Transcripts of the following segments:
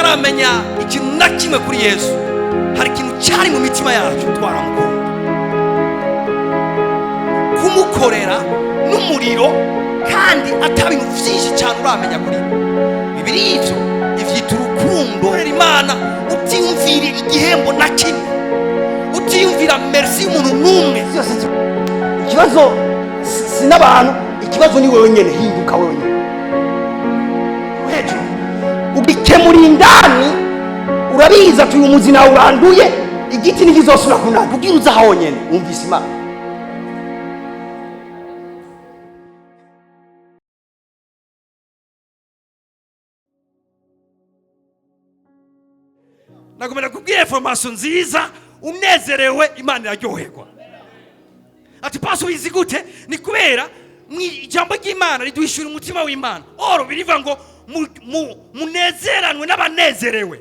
tutaramenya ikintu na kimwe kuri Yesu, hari ikintu cyari mu mitima yacu twaramukunda. Kumukorera n'umuriro kandi atabintu byinshi cyane uramenya kuri Bibiri ivyo ivyita urukundo. Imana utiyumvira igihembo na kimwe, utiyumvira merci y'umuntu n'umwe. Ikibazo si n'abantu, ikibazo ni wewe nyene. Hinduka wewe nyene hejuru ubikemura indani. Urabiza ati uyu muzi nawe uranduye, igiti ntikizosubira kunana. Ubwira uza aho nyene wumvise Imana. Nagomera kubwira information nziza, unezerewe Imana iraryoherwa. Ati paso ubizi gute? Ni kubera ijambo ry'Imana riduhishura umutima w'Imana. Oro biriva ngo munezeranwe n'abanezerewe.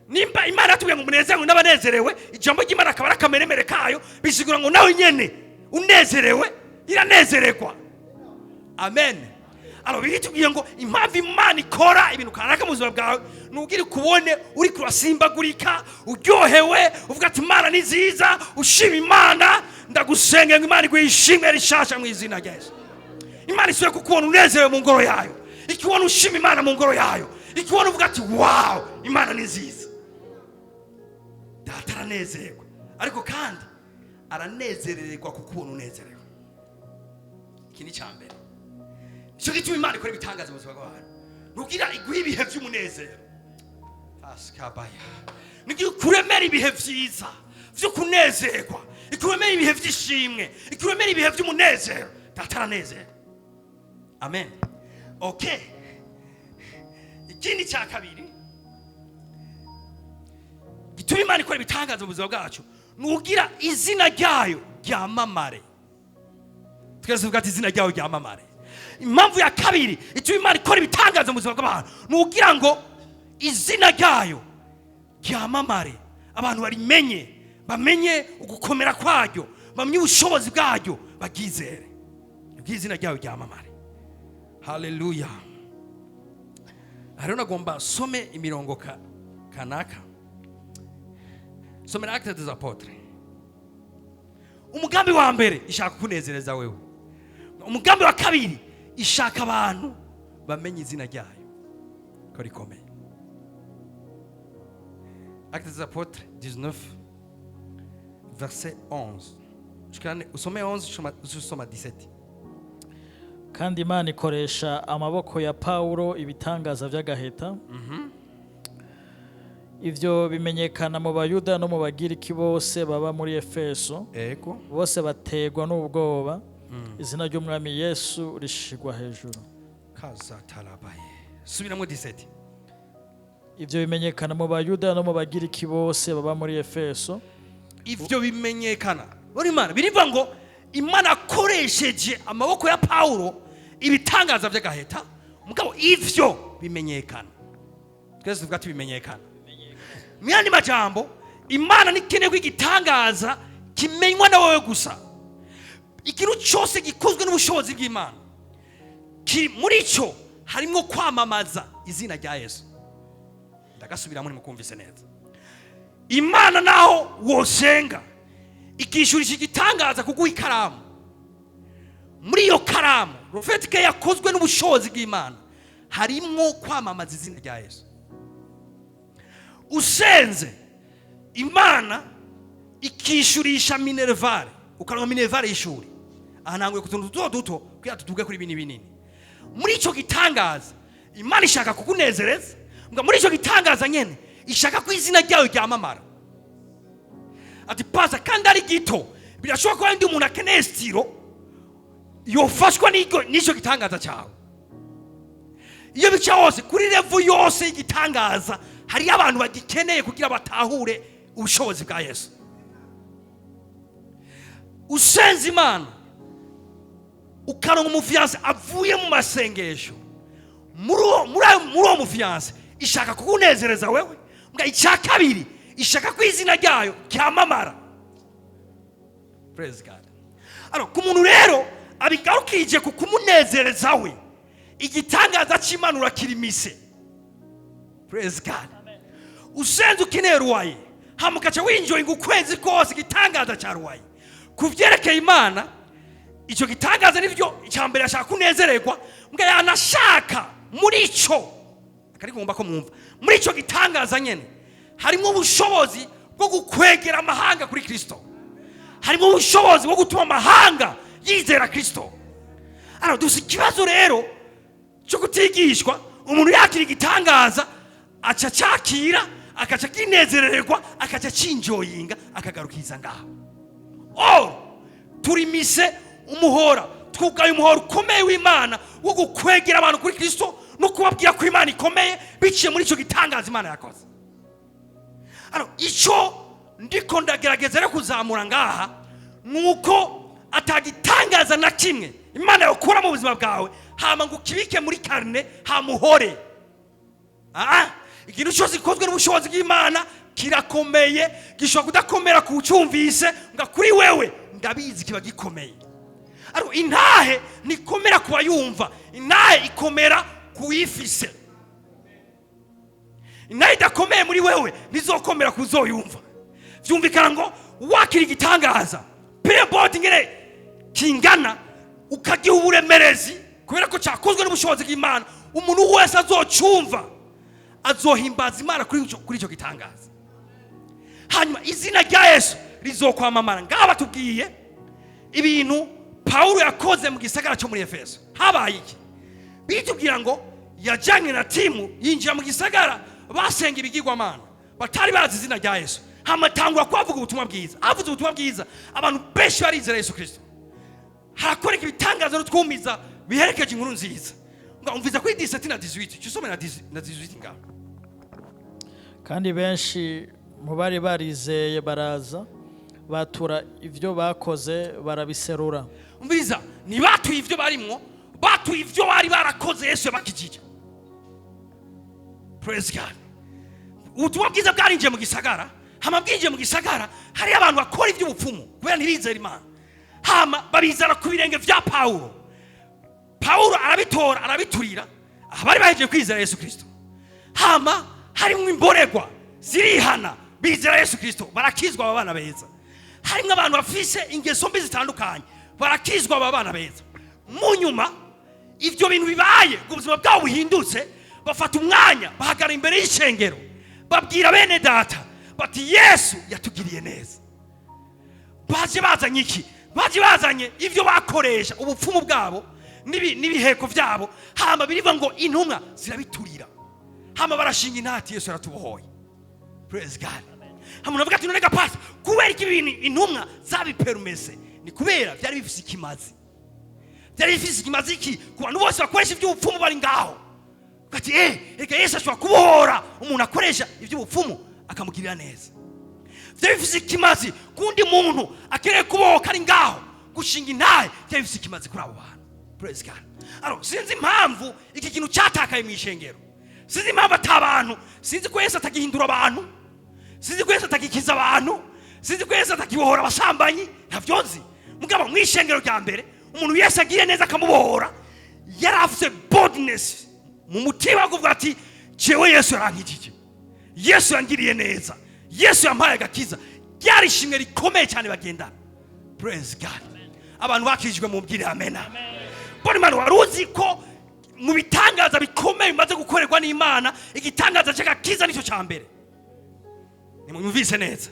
Nimba Imana atubwiye ngo munezeranwe n'abanezerewe, ijambo ry'Imana akaba arakameremere kayo, bisigura ngo nawe nyene unezerewe iranezererwa. Amen. Alors biritubwiye ngo impamvu Imana ikora ibintu kanaka mu buzima bwawe nugira kubone uri kurasimbagurika, uryohewe, uvuga ati Imana ni nziza, ushima Imana. Ndagusenga ngo Imana igwishimwe rishasha mu izina rya Yesu. Imana isuye kukubona unezerewe mu ngoro yayo, ikibona ushima Imana mu ngoro yayo, ikibona uvuga ati wow, Imana ni nziza. Data aranezerwa, ariko kandi aranezererwa kukubona unezerewe. Iki ni cyambere. Cyo gituma Imana ikora ibitangaza mu buzima bw'abantu, nugira iguha ibihe by'umunezero. Askabaya nigiye kuremera ibihe byiza byo kunezerwa, ikuremera ibihe by'ishimwe, ikuremera ibihe by'umunezero. Data aranezerwa. Amen. Okay, ikindi cya kabiri gituma Imana ikora ibitangaza mu buzima bwacu, nugira izina ryayo ryamamare. Twese tuvuga ati izina ryayo ryamamare. Impamvu ya kabiri ituma Imana ikora ibitangaza mu buzima bw'abantu, nugira ngo izina ryayo ryamamare, abantu barimenye, bamenye ugukomera kwaryo, bamenye ubushobozi bwaryo, bagizere. Izina ryayo ryamamare. Haleluya. Hariho nagomba some imirongo kanaka. Somera Actes des Apôtres. Umugambi wa mbere ishaka kunezereza wewe. Umugambi wa kabiri ishaka abantu bamenye izina ryayo ko rikomeye. Actes des Apôtres 19 verset 11. Usome 11 usoma 17. Kandi Imana ikoresha amaboko ya Paulo ibitangaza by'agaheta. Ivyo bimenyekana mu Bayuda no mu Bagiriki bose baba muri Efeso. Ego. Bose bategwa n'ubwoba. Izina ry'Umwami Yesu rishigwa hejuru. Kazatarabaye. Subiramo 17. Ivyo bimenyekana mu Bayuda no mu Bagiriki bose baba muri Efeso. Ivyo bimenyekana. Uri Imana biriva ngo Imana akoresheje amaboko ya Paulo ibitangaza by'agaheta, mugabo ivyo bimenyekana. Twese tuvuga ati bimenyekana. Myandi majambo, Imana nikeneye ko igitangaza kimenywa na wowe gusa. Ikintu cyose gikozwe n'ubushobozi bw'Imana, muri cyo harimo kwamamaza izina rya Yesu. Ndagasubira muri mukumvise neza. Imana naho wosenga ikishurisha igitangaza kuguha ikaramu, muri iyo karamu profetike yakozwe n'ubushobozi bw'Imana harimo kwamamaza izina rya Yesu. Usenze Imana ikishurisha minervare, ukaronka minervare y'ishuri. Aha nangwe kutuntu duto kuya tutuge kuri bini binini. Muri ico gitangaza Imana ishaka kukunezereza, mbwa muri ico gitangaza nyene ishaka ko izina ryayo ryamamara. Ati pasa kandi ari gito, birashoboka ko ndi umuntu akeneye stilo yofashwa n'icyo gitangaza cyawe. Iyo bica hose kuri level yose y'igitangaza hari abantu bagikeneye kugira batahure ubushobozi bwa Yesu. Usenze Imana ukaronka umufiance avuye mu masengesho, muri uwo mufiance ishaka kukunezereza wewe, mbwa icya kabiri ishaka ko izina ryayo ryamamara. Praise God. Alors ku muntu rero abigarukije ku kumunezereza we, igitangaza cy'Imana urakirimise. Praise God. usenze ukeneye ruwaye hama ukaca winjoyinga ukwezi kose igitangaza cya ruwaye ku vyerekeye Imana. Icyo gitangaza nivyo icyambere ashaka kunezererwa, mbwa yanashaka muri ico akarigomba ko mwumva muri ico gitangaza nyene harimo ubushobozi bwo gukwegera amahanga kuri Kristo, harimo ubushobozi bwo gutuma amahanga yizera Kristo. Dusa ikibazo rero cyo kutigishwa, umuntu yakira igitangaza aca cyakira akaca kinezererwa akaca cinjoyinga akagarukiza ngaho. Turimise umuhora, twugaye umuhora ukomeye w'Imana wo gukwegera abantu kuri Kristo no kubabwira ko Imana ikomeye biciye muri icyo gitangaza Imana yakoze. Icyo ndiko ndagerageza rero kuzamura ngaha nuko atagitangaza na kimwe Imana yakura mu buzima bwawe hama ngo kibike muri karne hamuhore. Ikintu cyose gikozwe n'ubushobozi bw'Imana kirakomeye, gishobora kudakomera ku cyumvise nga kuri wewe ndabizi kiba gikomeye. Intahe nikomera kuba yumva, intahe ikomera kuyifise. Intahe idakomeye muri wewe nizokomera kuzoyumva. Vyumvikana ngo wakira igitangaza pebodi ngere kingana ukagiha uburemerezi kubera ko cyakozwe n'ubushobozi bw'Imana, umuntu wese azocumva azohimbaza Imana kuri icyo gitangaza. Hanyuma izina rya Yesu rizokwamamara. Ngaba tubwiye ibintu Paulo yakoze mu gisagara cyo muri Efeso. Habaye iki? Bitubwira ngo yajanye na timu yinjira mu gisagara basenga ibigirwamana, batari bazi izina rya Yesu. Hamatangura kwavuga ubutumwa bwiza. Avuze ubutumwa bwiza, abantu benshi barizera Yesu Kristo. Harakoreka ibitangazo n'utwumiza biherekeje inkuru nziza. Umviza kuri 17 na 18, cyusome na 18 ngaho. Kandi benshi mu bari barizeye baraza batura ivyo bakoze barabiserura. Umviza ni batuye ivyo barimwo, batuye ivyo bari barakoze Yesu yabakijije. Praise God. Ubutumwa bwiza bwarinje mu gisagara, hama bwinje mu gisagara hari abantu bakora ivy'ubupfumu kubera ntibizera Imana. Hama babizana ku birenge vya Paulo. Paulo arabitora arabiturira abari bahejeje kwizera Yesu Kristo. Hama harimo imboregwa zirihana bizera Yesu Kristo barakizwa abana beza. Harimo abantu bafise ingeso mbi zitandukanye barakizwa abana beza. Mu nyuma ivyo bintu bibaye ubuzima bwabo buhindutse, bafata umwanya bahagara imbere y'ishengero babwira bene data bati Yesu yatugiriye neza. Baje bazanye iki? Baje bazanye ivyo bakoresha ubupfumu bwabo n'ibiheko vyabo, hama biriva ngo intumwa zirabiturira, hama barashinga intati Yesu yaratubohoye. Praise God. Hama navuga ati none gapasa kubera iki ibintu intumwa zabiperumese ni kubera byari bifise ikimazi. Byari bifise ikimazi iki ku bantu bose bakoresha ivy'ubupfumu bari ngaho. Ati reka Yesu ashobora kubohora umuntu akoresha ivy'ubupfumu akamugirira neza. Byari bifise ikimazi kundi muntu akeneye kubohoka ari ngaho gushinga intahe, byari bifise ikimazi kuri abo bantu. Praise God. Sinzi impamvu iki kintu cyatakaye mu ishengero. Sinzi impamvu atabantu, sinzi ko Yesu atagihindura abantu, sinzi ko Yesu atagikiza abantu, sinzi ko Yesu atakibohora abasambanyi, ntavyo nzi. Mugabo mu ishengero rya mbere umuntu Yesu agiye neza akamubohora, yaravuze boldness mu mutima kuvuga ati jewe Yesu yarankijije, Yesu yangiriye neza, Yesu yampaye agakiza. Ryari ishimwe rikomeye cyane bagenda. Praise God. Abantu bakijijwe mu mbwire amen. Bone mano waruzi ko mu bitangaza bikomeye bimaze gukorerwa n'Imana igitangaza cy'agakiza nicyo cyambere. Nimwumvise neza.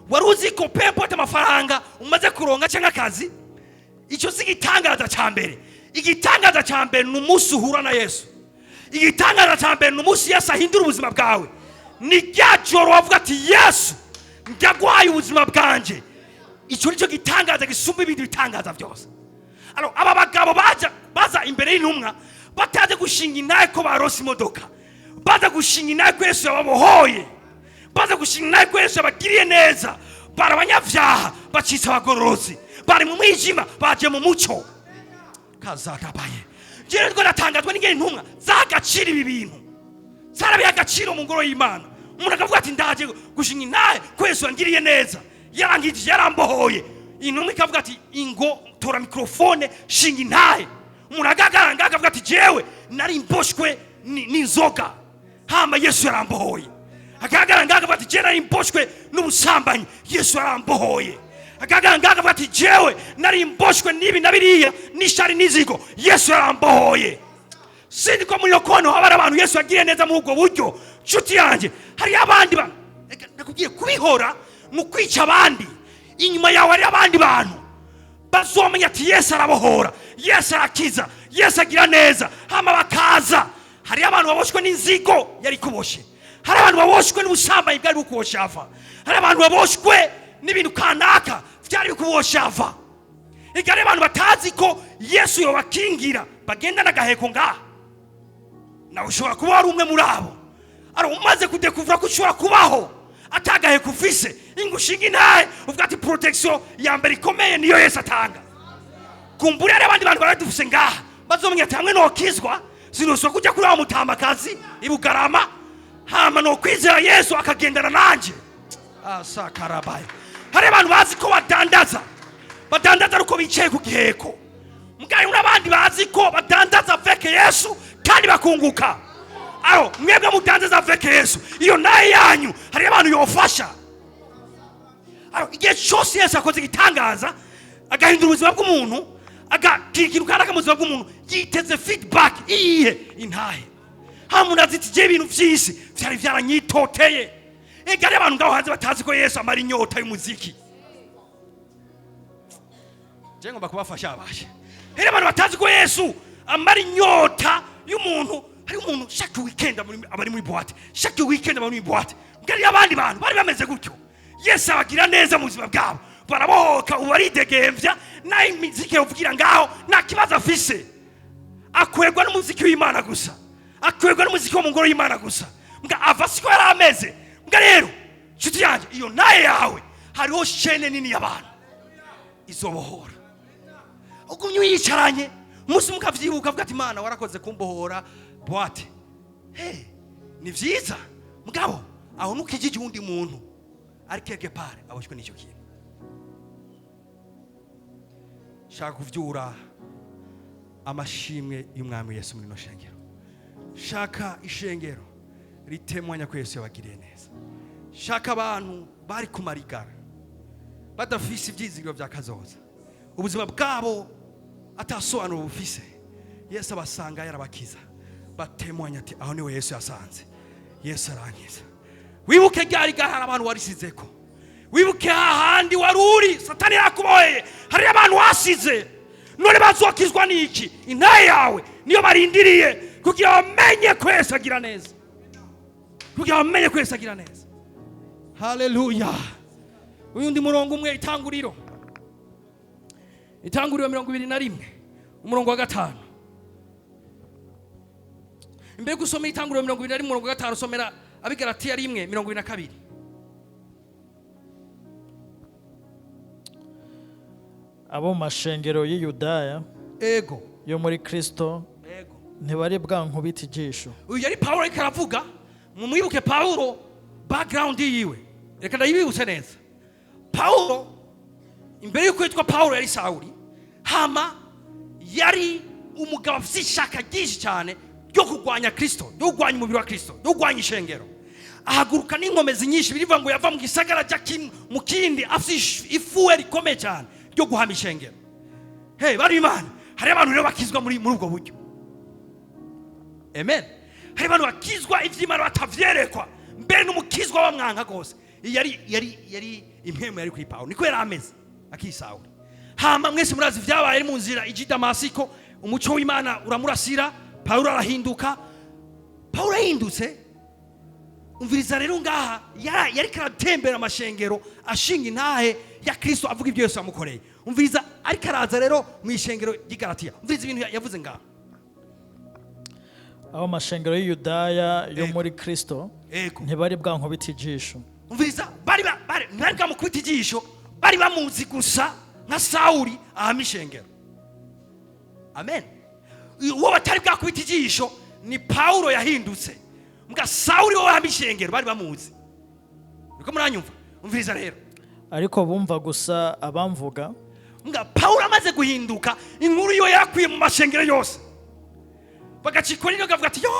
Waruzi ko pempote amafaranga umaze kuronga cyangwa akazi, icyo sigitangaza cyambere. Igitangaza cyambere n'umunsi uhura na Yesu. Igitangaza cyambere n'umunsi Yesu ahindura ubuzima bwawe. Ni ryajoro wavuga ati Yesu ndagwaye ubuzima bwanje. Icyo nicyo gitangaza gisumba ibindi bitangaza byose. Aba bagabo baza imbere y'intumwa bataje gushinga inaye ko barose imodoka, baza gushinga inaye ko Yesu yababohoye, baza gushinga inaye ko Yesu yabagiriye neza, barabanyavyaha bacitse abagororozi, bari mu mwijima baje mu muco. Kazagabaye jere ngo natangazwa n'ingene intumwa zagacira ibi bintu, zarabiha agaciro mu ngoro y'Imana. Umuntu akavuga ati ndaje gushinga inaye ko Yesu yangiriye neza, yarangije yarambohoye. Intumwa ikavuga ati ingo tora mikrofone shinga intahe. Umuntu agagaranga akavuga ati jewe nari mboshwe n'inzoga, hama Yesu yarambohoye. akahagarara ngaha akavuga ati jewe nari mboshwe n'ubusambanyi Yesu arambohoye. Akahagarara ngaha akavuga ati jewe nari mboshwe n'ibi na biriya n'ishari n'izigo Yesu arambohoye. Sindi ko muri yokono habara abantu Yesu agiye neza mu ubwo buryo. Nshuti yanjye hari abandi ba nakubwiye kubihora mu kwica abandi, inyuma yawe hari abandi bantu bazomenya ati Yesu arabohora, Yesu arakiza, Yesu agira neza, hama bakaza. Hari abantu baboshwe n'inzigo yari kuboshe, hari abantu baboshwe n'ubusambanyi bwari bukubosha ava, hari abantu baboshwe n'ibintu kanaka byari bikubosha ava. Igare abantu batazi ko Yesu yobakingira bagenda n'agaheko ngaha, nawe ushobora kuba wari umwe muri abo. Ari umaze kudekuvura ko ushobora kubaho atagaheko ufise, ingushinga intahe uvuga ati protection ya mbere ikomeye niyo Yesu atanga. Kumbura ari abandi bantu baradufuse ngaha bazomenya ati hamwe nokizwa sinuswa kujya kuri wa mutamakazi ibugarama, hama no kwizera Yesu akagendana nanje. Asakarabaye. Hari abantu bazi ko badandaza uko bicaye ku giheko. Mugaye n'abandi bazi ko badandaza veke Yesu kandi bakunguka. Aho mwebwe mudandaza veke Yesu, iyo naye yanyu hari abantu yofasha. Aho igihe cyose Yesu akoze igitangaza agahindura ubuzima bw'umuntu, agakigira kandi mu buzima bw'umuntu, yiteze feedback iyihe intahe. Hamunaziti je ibintu byisi byari byaranyitoteye. Egari abantu ngaho hanze batazi ko Yesu amara inyota y'umuziki. Je ngomba kubafasha abashe. Hari abantu batazi ko Yesu amara inyota y'umuntu. Hari umuntu chaque weekend abari muri boîte, chaque weekend abari muri boîte. Ngari abandi bantu bari bameze gutyo. Yesu abagira neza mu buzima bwabo, barabohoka ubaridegemvya na imiziki yovugira ngaho na kibazo afise. Akwegwa n'umuziki w'Imana gusa, akwegwa n'umuziki wo mu ngoro y'Imana gusa. Mga avasiko yarameze. Mga rero nshuti yanjye iyo naye yawe hariho shene nini y'abantu izobohora. Ugumye yicaranye umunsi mukavyibuka avuga ati Imana warakoze kumbohora boîte. Ni vyiza mugabo aho nukijije undi muntu ari quelque part aboshwe n'icyo kintu. Shaka kuvyura amashimwe y'umwami Yesu muri no shengero. Shaka ishengero ritemwanya ko Yesu yabagiriye neza. Shaka abantu bari kumarigara badafise ibyizigiro bya kazoza, ubuzima bwabo atasobanura bufise. Yesu abasanga yarabakiza, batemwanya ati aho niwe Yesu yasanze, Yesu arankiza. Wibuke ryari gahara abantu warisizeko, wibuke hahandi waruri Satani yakuboheye, hari abantu wasize none bazokizwa n'iki? Intaye yawe niyo barindiriye kugira bamenye ko Yesu agira neza, kugira bamenye ko Yesu agira neza. Haleluya. Uyu ndi murongo umwe Itanguriro 21 umurongo wa 5. Imbere gusoma Itanguriro 21 umurongo wa 5 somera Abigalatiya 1:22. Abo mashengero y'Iyudaya Ego yo muri Kristo ntibari bwankubita ijisho. Uyu yari Paulo ariko aravuga. Mumwibuke Paulo background yiwe, reka ndayibibutse neza. Paulo imbere yuko yitwa Paulo yari Sauli, hama yari umugabo afite ishaka ryinshi cyane ryo kurwanya Kristo, ryo kurwanya umubiri wa Kristo, ryo kurwanya ishengero. Ahaguruka n'inkomezi nyinshi birivuga ngo yava mu gisagara mu kindi afite ifuwe rikomeye cyane ryo guhama ishengero. Bari Imana, hari abantu rero bakizwa muri ubwo buryo. Amen. Hari abantu bakizwa ivy'Imana batavyerekwa, mbere n'umukizwa w'amwanka gose. Yari impemu yari kuri Paulo, niko yari ameze akisawuri. Hama mwese murazi vyabaye mu nzira iji Damasiko, umuco w'Imana uramurasira, Paulo arahinduka. Paulo ahindutse, umviriza rero ngaha yari karatembera amashengero ashinga intahe ya Kristo avuga ibyo Yesu yamukoreye. Umviriza ariko araza rero mu ishengero y'Igalatiya, umviriza ibintu yavuze ngaha. Abo mashengero y'Iyudaya yo muri Kristo ntibari bwankubita ijisho. Umviriza bari bamukubita ijisho, bari bamuzi gusa nka Sauli ahama ishengero. Amen. Uwo batari bwakubita ijisho ni Paulo yahindutse. Mga Sauli wo ahama ishengero bari bamuzi. Niko muranyumva? Umviriza rero. Ariko bumva gusa abamvuga. Mga Paulo amaze guhinduka, inkuru yo yakwiye mu mashengero yose. Bagacikora gavuga ati yo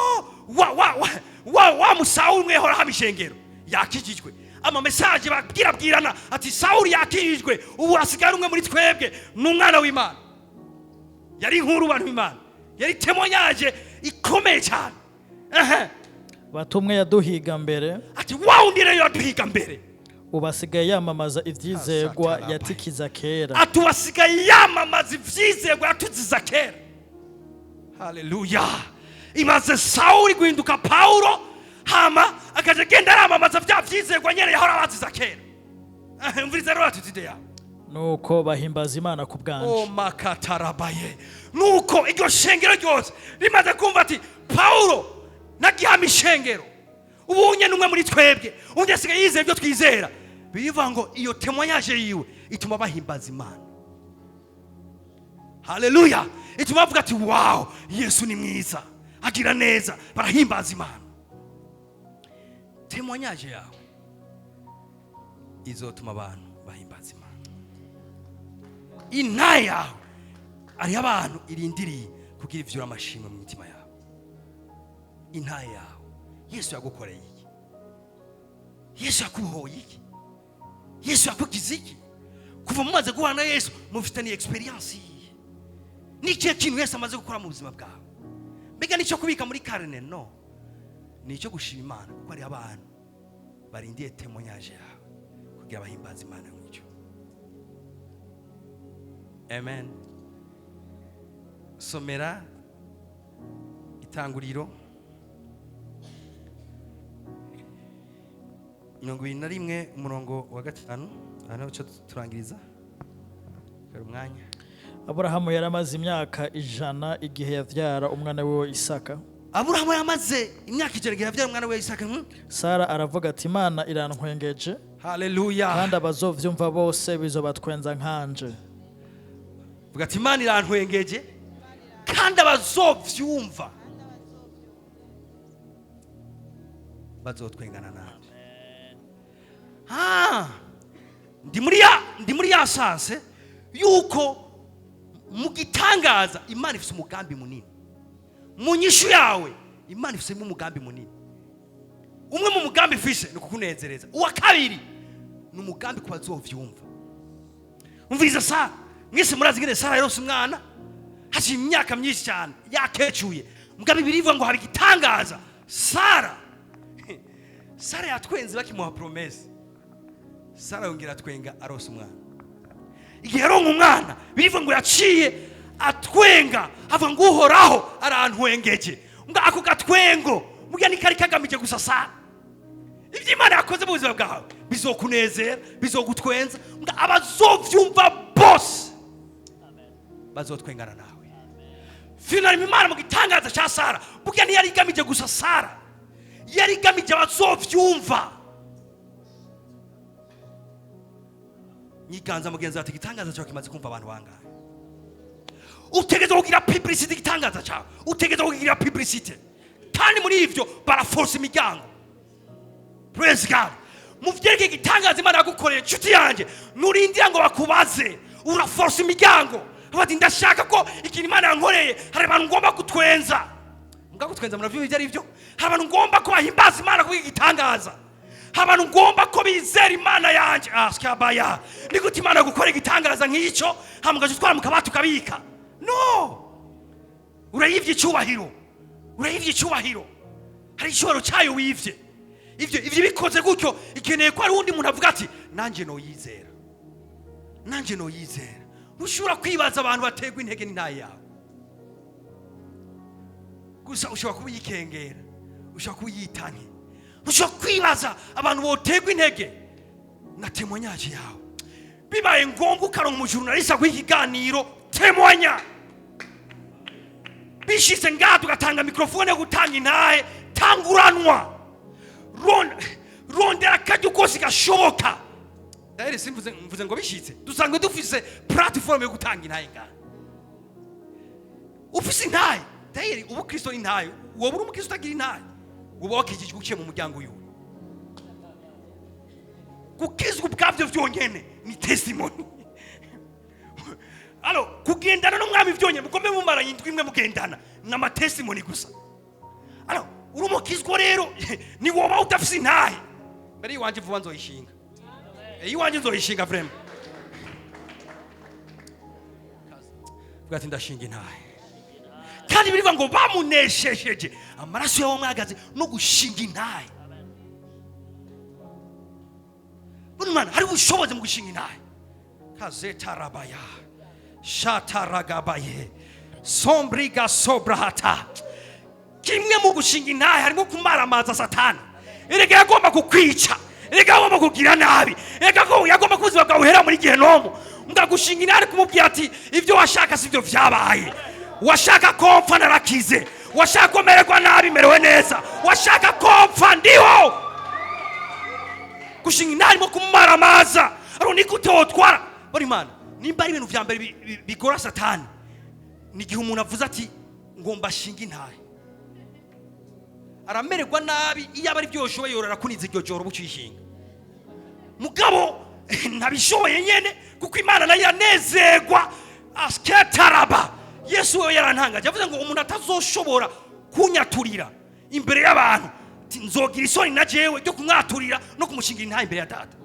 wa Musauli mwe hora ahama ishengero. yakijijwe. Ama message babwirabwirana ati Sawuli yakijijwe, ubu hasigara umwe muri twebwe n'umwana w'Imana. Yari inkuru bantu b'Imana, yari témoignage ikomeye cyane. batumwe yaduhiga mbere Ati wow ndire yaduhiga mbere, ubasigaye yamamaza ivyizegwa yatikiza kera. ati wasigaye yamamaza ivyizegwa yatuziza kera. Haleluya. Imaze Sawuli guhinduka Paulo, hama akaje genda aramamaza vya vyizegwa nyene yahora abaziza kera. Mviriza rero atutide ya nuko bahimbaza Imana ku bwanje. Oh makatarabaye. Nuko iryo shengero ryose rimaze kumva ati Paulo nagihama ishengero, ubunye numwe muri twebwe undi asigaye yizeye ibyo twizera, bivuga ngo iyo témoignage yiwe ituma bahimbaza Imana. Haleluya. Ituma bavuga ati wow, Yesu ni mwiza, agira neza, barahimbaza Imana. Témoignage yawe izotuma abantu bahimbaza Imana. Intaye yawe ari abantu irindiriye kugira ivyura amashimwe mu mitima yawe. Intaye yawe Yesu yagukoreye iki? Yesu yakubohoye iki? Yesu yakugize iki? Kuva mumaze guhana na Yesu mufitanye experience. Nikihe kintu Yesu amaze gukora mu buzima bwawe? Mbega nicyo kubika muri karne? No, nicyo gushima Imana kuko ari abantu barindiye témoignage yawe kugira bahimbaza Imana nk'icyo. Amen. Somera Itanguriro 21 umurongo wa 5. Hano cyo turangiriza kare umwanya. Aburahamu yaramaze imyaka 100 igihe yavyara umwana we Isaka. Aburahamu yamaze imyaka 100 igihe yavyara umwana we Isaka. Sara aravuga ati Imana irantwengeje. Haleluya. Kandi abazovyumva bose bizobatwenza nkanje. Vuga ati Imana irantwengeje kandi abazovyumva bazotwengana nanje. Ndi muri ya chance yuko mu gitangaza Imana ifite umugambi munini. Mu nyishu yawe Imana ifite umugambi munini. Umwe mu mugambi ifise ni kukunezereza. Uwa kabiri ni umugambi ku bazovyumva. Umviriza Sara, mwese murazi ngene Sara yarose umwana hashi imyaka myinshi cyane yakecuye. Mugabe birivuga ngo hari gitangaza. Sara yatwenze bakimuha promesse. Sara yongera atwenga arose umwana. Igihe aronka umwana birivuga ngo yaciye atwenga ava ngo uhoraho arantwengeje. Nga ako gatwengo mugiye ni kari kagamije gusa Sara. Ibyo Imana yakoze mu buzima bwawe bizokunezera, bizogutwenza. Nga abazovyumva bose bazotwengana nawe. Finally Imana mu gitangaza cya Sara mugiye ni yari igamije gusa Sara, yari igamije abazovyumva. Nyiganza mugenzi ati gitangaza cyawe kimaze kumva abantu bangahe? Utegeza kugira publicity gitangaza cyawe, utegeza kugira publicity. Kandi muri ivyo baraforce imiryango. Praise God. Muvyereke gitangaza Imana yagukoreye nshuti yanje, nurindira ngo bakubaze, uraforce imiryango. Bati ndashaka ko ikintu Imana yankoreye hari abantu ngomba gutwenza. Mbwa gutwenza muravyo ibyo ari byo. Hari abantu ngomba ko bahimbaza Imana kugira gitangaza. Abantu ngomba ko bizera Imana yanje. Askabaya. Ni gute Imana gukora igitangaza nk'icyo hamugaje twara mukabatu kabika? No. Urayivye cyubahiro. Urayivye cyubahiro. Hari icyoro cyayo wivye. Ivyo bikoze gutyo ikeneye ko ari undi muntu avuga ati nanje no yizera. Nanje no yizera. Ushobora kwibaza abantu bategwa intege n'intaye yawe. Gusa ushobora kubiyikengera. Ushobora kubiyitanye. Ushobora kwibaza abantu botegwa intege na témoignage yawe. Bibaye ngombwa ukaronka umujournaliste w'ikiganiro témoigna. Bishitse ngaho tugatanga microphone yo gutanga intahe, tanguranwa. Rondera kajya kose gashoboka. Daheri simvuze ngo bishitse. Dusanga dufise platform yo gutanga intahe ngaho. Ufise intahe, daheri ubu Kristo intahe, wowe uri umukristo agira intahe. Uba wakijijwe uciye mu muryango yuwe. Kukizwa ubwabyo vyonyene ni testimony. Kugendana n'umwami vyonyene mukombe mumaranye indwi imwe mugendana n'ama testimony gusa. Uri umukizwa rero ni woba udafise intahe. mbere iwanje vuba nzoyishinga iwanje nzoyishinga vrema vuga ati ndashinga intahe kandi birivuga ngo bamuneshejeje amaraso yawe mwagaze no gushinga intahe Bunimana hari ubushobozi mu gushinga intahe kazetarabaya shataragabaye sombriga sobrahata kimwe mu gushinga intahe harimo kumaramaza satani erega yagomba kukwica erega yagomba kugira nabi erega ko yagomba kuziba bwawuhera muri gihenomu ngagushinga intahe kumubwira ati ibyo washaka sivyo vyabaye washaka kopfa narakize washaka komererwa nabi merewe neza washaka kopfa ndiho gushinga intahe mo kumaramaza aro nikute wotwara Bunimana nimba ari ibintu vya mbere bigora satani ni gihe umuntu avuze ati ngomba shinga intahe aramererwa nabi iyo abari byoshoboye yorora kuniza iryo joro bucishinga mugabo ntabishoboye nyene kuko Imana nayo yanezerwa asketaraba Yesu we yarantangaje avuze ngo umuntu atazoshobora kunyaturira imbere y'abantu nzogira isoni na jewe ryo kumwaturira no kumushingira intahe imbere ya data.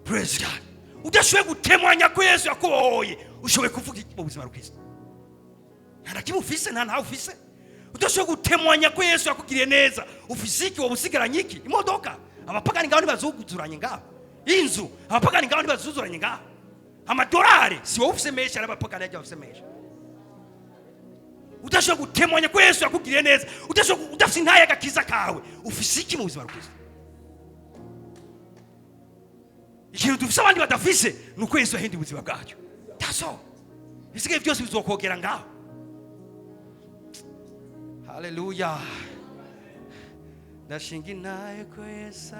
Praise God. Udashoboye gutemwanya ko Yesu yakubohoye ushoboye kuvuga iki mu buzima bw'Kristo? Nta kimwe ufise nta ntawe ufise. Udashoboye gutemwanya ko Yesu yakugiriye neza ufise iki wobusigaranye iki? Imodoka abapagani ngaho ntibazuguzuranye ngaho. Inzu abapagani ngaho ntibazuzuranye ngaho. Amadolari si wowe ufise menshi arabapagani yajya ufise menshi. Udashoboye gutemwanya ko Yesu yakugiriye neza udafise intahe y'agakiza kawe ufise iki mu buzima bw'Kristo? Ikintu dufise abandi badafise nuko Yesu yahindi ubuzima bwacu. Taso bisigaye byose bizokogera ngaho. Haleluya. Ndashinga intahe ko Yesu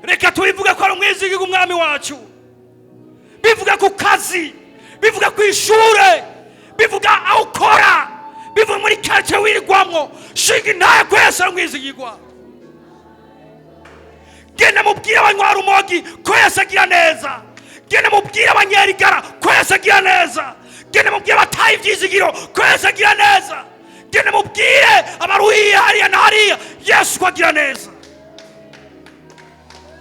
reka tubivuga ko ari umwizigi w'umwami wacu, bivuga ku kazi, bivuga ku ishure, bivuga aho ukora, bivuga muri quartier wirigwamwo. Shinga intahe ko Yesu ari umwizigirwa. Genda mubwira abanywa umogi ko Yesu agira neza. Genda mubwira abanyerigara ko Yesu agira neza. Genda mubwira abataye ivyizigiro ko Yesu agira neza. Genda mubwire abaruhiye hariya na hariya Yesu ko agira neza.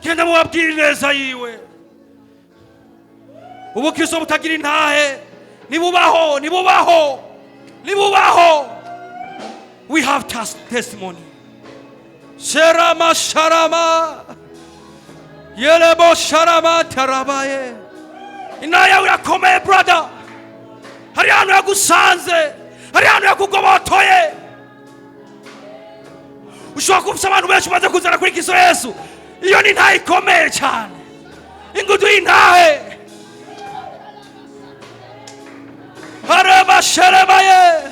Genda mubabwire neza yiwe. Ubukristo butagira intahe nibubaho. We have testimony. Sharama Yelebo sharama tarabaye. Inaya urakomeye brother. Hari hano yagusanze, hari hano yakugobotoye. Ushobora kubisa abantu benshi baza kuzana kuri Kristo Yesu. Iyo ni ntahe ikomeye cyane. Ingudu y'intahe. Haraba sharabaye.